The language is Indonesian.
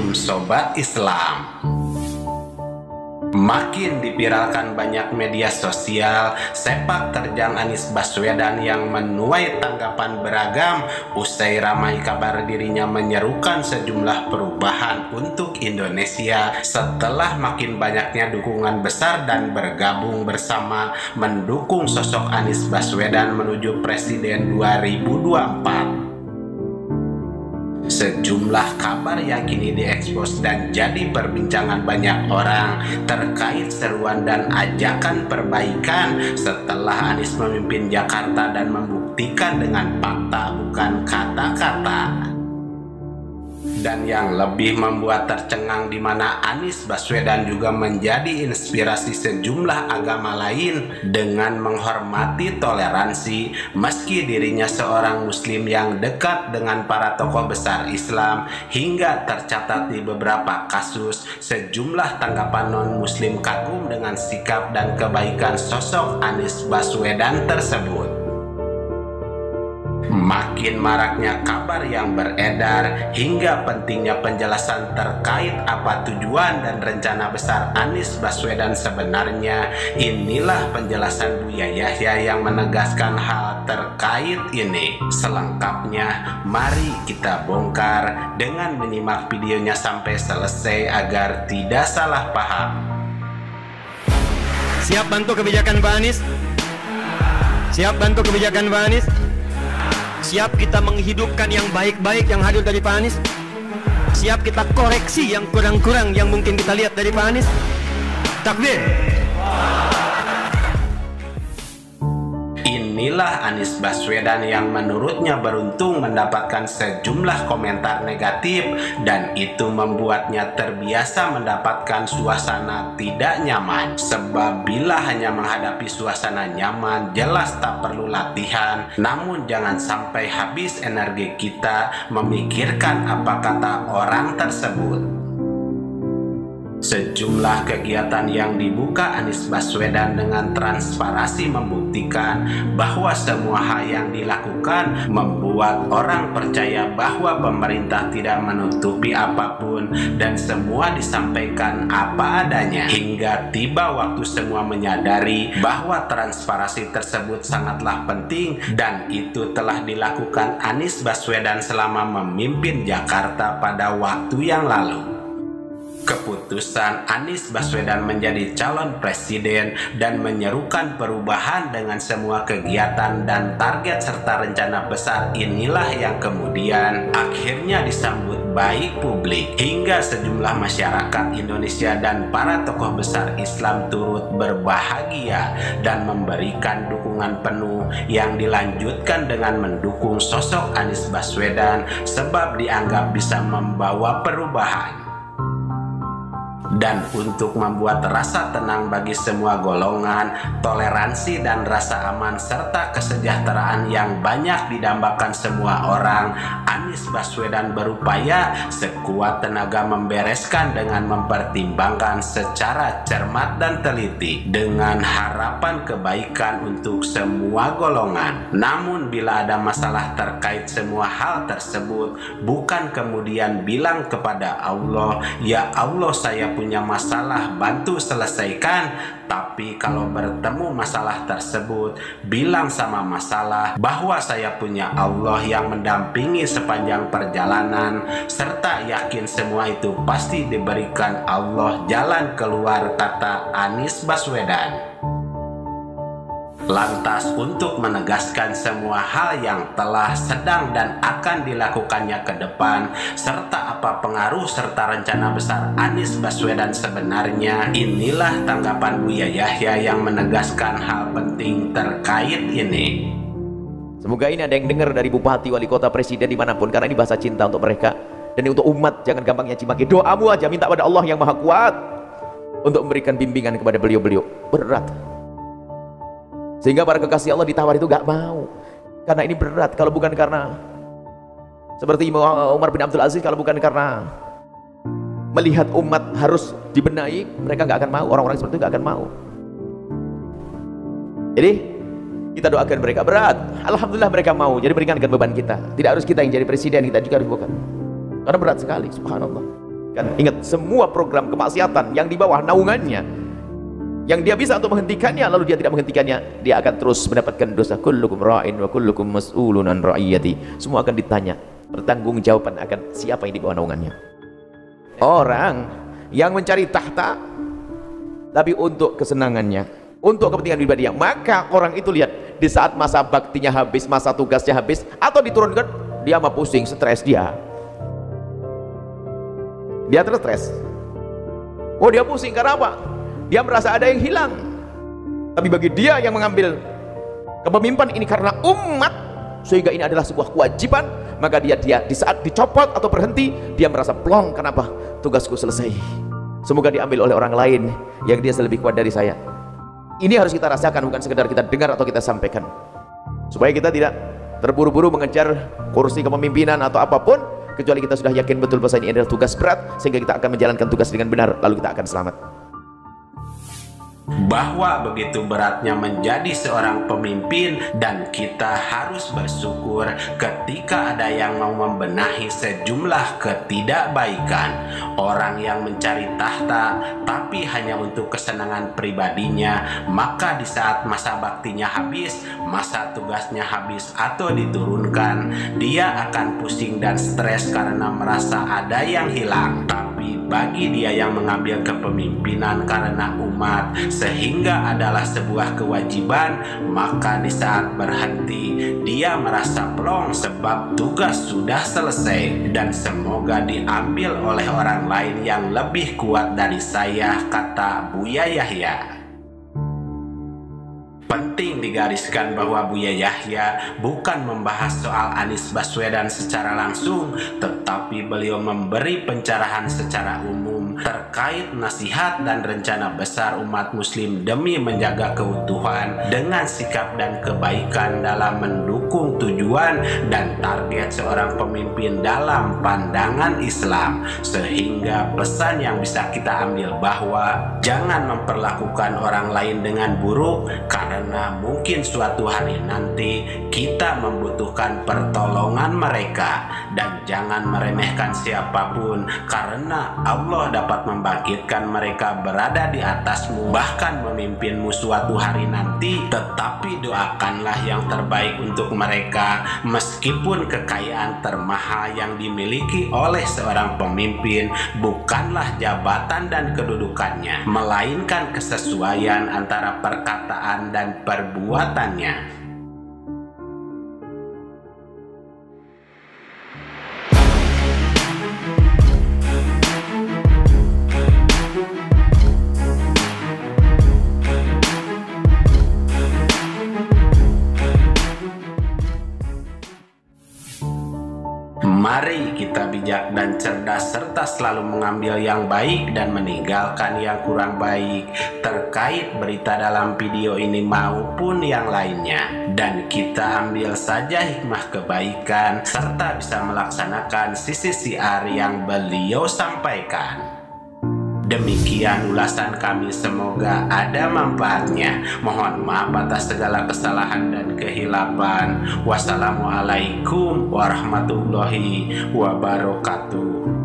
Assalamualaikum Sobat Islam. Makin dipiralkan banyak media sosial sepak terjang Anies Baswedan yang menuai tanggapan beragam usai ramai kabar dirinya menyerukan sejumlah perubahan untuk Indonesia setelah makin banyaknya dukungan besar dan bergabung bersama mendukung sosok Anies Baswedan menuju Presiden 2024. Sejumlah kabar yang kini diekspos dan jadi perbincangan banyak orang terkait seruan dan ajakan perbaikan setelah Anies memimpin Jakarta dan membuktikan dengan fakta bukan kata-kata. Dan yang lebih membuat tercengang di mana Anies Baswedan juga menjadi inspirasi sejumlah agama lain dengan menghormati toleransi meski dirinya seorang muslim yang dekat dengan para tokoh besar Islam hingga tercatat di beberapa kasus sejumlah tanggapan non-muslim kagum dengan sikap dan kebaikan sosok Anies Baswedan tersebut. Makin maraknya kabar yang beredar hingga pentingnya penjelasan terkait apa tujuan dan rencana besar Anies Baswedan sebenarnya. Inilah penjelasan Buya Yahya yang menegaskan hal terkait ini. Selengkapnya mari kita bongkar dengan menyimak videonya sampai selesai agar tidak salah paham. Siap bantu kebijakan Pak Anies? Siap bantu kebijakan Pak Anies? Siap kita menghidupkan yang baik-baik yang hadir dari Pak Anies? Siap kita koreksi yang kurang-kurang yang mungkin kita lihat dari Pak Anies? Takbir! Inilah Anies Baswedan yang menurutnya beruntung mendapatkan sejumlah komentar negatif dan itu membuatnya terbiasa mendapatkan suasana tidak nyaman. Sebab bila hanya menghadapi suasana nyaman jelas tak perlu latihan, namun jangan sampai habis energi kita memikirkan apa kata orang tersebut. Sejumlah kegiatan yang dibuka Anies Baswedan dengan transparansi membuktikan bahwa semua hal yang dilakukan membuat orang percaya bahwa pemerintah tidak menutupi apapun dan semua disampaikan apa adanya. Hingga tiba waktu semua menyadari bahwa transparansi tersebut sangatlah penting dan itu telah dilakukan Anies Baswedan selama memimpin Jakarta pada waktu yang lalu. Keputusan Anies Baswedan menjadi calon presiden dan menyerukan perubahan dengan semua kegiatan dan target serta rencana besar inilah yang kemudian akhirnya disambut baik publik hingga sejumlah masyarakat Indonesia dan para tokoh besar Islam turut berbahagia dan memberikan dukungan penuh yang dilanjutkan dengan mendukung sosok Anies Baswedan sebab dianggap bisa membawa perubahan. Dan untuk membuat rasa tenang bagi semua golongan, toleransi dan rasa aman serta kesejahteraan yang banyak didambakan semua orang, Anies Baswedan berupaya sekuat tenaga membereskan dengan mempertimbangkan secara cermat dan teliti dengan harapan kebaikan untuk semua golongan. Namun bila ada masalah terkait semua hal tersebut, bukan kemudian bilang kepada Allah, "Ya Allah, saya punya masalah, bantu selesaikan." Tapi kalau bertemu masalah tersebut, bilang sama masalah bahwa saya punya Allah yang mendampingi sepanjang perjalanan serta yakin semua itu pasti diberikan Allah jalan keluar, kata Anies Baswedan. Lantas untuk menegaskan semua hal yang telah, sedang dan akan dilakukannya ke depan serta apa pengaruh serta rencana besar Anies Baswedan sebenarnya, inilah tanggapan Buya Yahya yang menegaskan hal penting terkait ini. Semoga ini ada yang dengar dari bupati, wali kota, presiden dimanapun, karena ini bahasa cinta untuk mereka dan untuk umat. Jangan gampang nyaci maki, doamu aja minta pada Allah yang maha kuat untuk memberikan bimbingan kepada beliau-beliau. Berat sehingga para kekasih Allah ditawar itu gak mau, karena ini berat. Kalau bukan karena seperti Umar bin Abdul Aziz, kalau bukan karena melihat umat harus dibenahi, mereka gak akan mau. Orang-orang seperti itu gak akan mau. Jadi kita doakan mereka. Berat, alhamdulillah mereka mau. Jadi meringankan beban kita. Tidak harus kita yang jadi presiden, kita juga harus bukan, karena berat sekali, subhanallah. Kan ingat, semua program kemaksiatan yang di bawah naungannya, yang dia bisa untuk menghentikannya lalu dia tidak menghentikannya, dia akan terus mendapatkan dosa. Kullukum ra'in wa kullukum mas'ulun an ra'iyati. Semua akan ditanya, pertanggungjawaban akan siapa yang di bawah naungannya. Orang yang mencari tahta tapi untuk kesenangannya, untuk kepentingan pribadinya, maka orang itu lihat, di saat masa baktinya habis, masa tugasnya habis, atau diturunkan, dia mah pusing, stres dia stres. Oh, dia pusing karena apa? Dia merasa ada yang hilang. Tapi bagi dia yang mengambil kepemimpinan ini karena umat, sehingga ini adalah sebuah kewajiban, maka dia di saat dicopot atau berhenti, dia merasa plong. Kenapa? Tugasku selesai. Semoga diambil oleh orang lain yang dia lebih kuat dari saya. Ini harus kita rasakan, bukan sekedar kita dengar atau kita sampaikan, supaya kita tidak terburu-buru mengejar kursi kepemimpinan atau apapun, kecuali kita sudah yakin betul bahwa ini adalah tugas berat, sehingga kita akan menjalankan tugas dengan benar, lalu kita akan selamat. Bahwa begitu beratnya menjadi seorang pemimpin, dan kita harus bersyukur ketika ada yang mau membenahi sejumlah ketidakbaikan. Orang yang mencari tahta tapi hanya untuk kesenangan pribadinya, maka di saat masa baktinya habis, masa tugasnya habis atau diturunkan, dia akan pusing dan stres karena merasa ada yang hilang. Tapi bagi dia yang mengambil kepemimpinan karena umat, sehingga adalah sebuah kewajiban, maka di saat berhenti dia merasa plong sebab tugas sudah selesai, dan semoga diambil oleh orang lain yang lebih kuat dari saya, kata Buya Yahya. Penting digariskan bahwa Buya Yahya bukan membahas soal Anies Baswedan secara langsung, tetapi beliau memberi pencerahan secara umum terkait nasihat dan rencana besar umat muslim demi menjaga keutuhan dengan sikap dan kebaikan dalam mendukung tujuan dan target seorang pemimpin dalam pandangan Islam. Sehingga pesan yang bisa kita ambil bahwa jangan memperlakukan orang lain dengan buruk, karena mungkin suatu hari nanti kita membutuhkan pertolongan mereka. Dan jangan meremehkan siapapun, karena Allah dapat membangkitkan mereka berada di atasmu, bahkan memimpinmu suatu hari nanti. Tetapi doakanlah yang terbaik untuk mereka, meskipun kekayaan termahal yang dimiliki oleh seorang pemimpin bukanlah jabatan dan kedudukannya, melainkan kesesuaian antara perkataan dan perbuatannya. Mari kita bijak dan cerdas serta selalu mengambil yang baik dan meninggalkan yang kurang baik terkait berita dalam video ini maupun yang lainnya, dan kita ambil saja hikmah kebaikan serta bisa melaksanakan sisi siar yang beliau sampaikan. Demikian ulasan kami, semoga ada manfaatnya. Mohon maaf atas segala kesalahan dan kehilapan. Wassalamualaikum warahmatullahi wabarakatuh.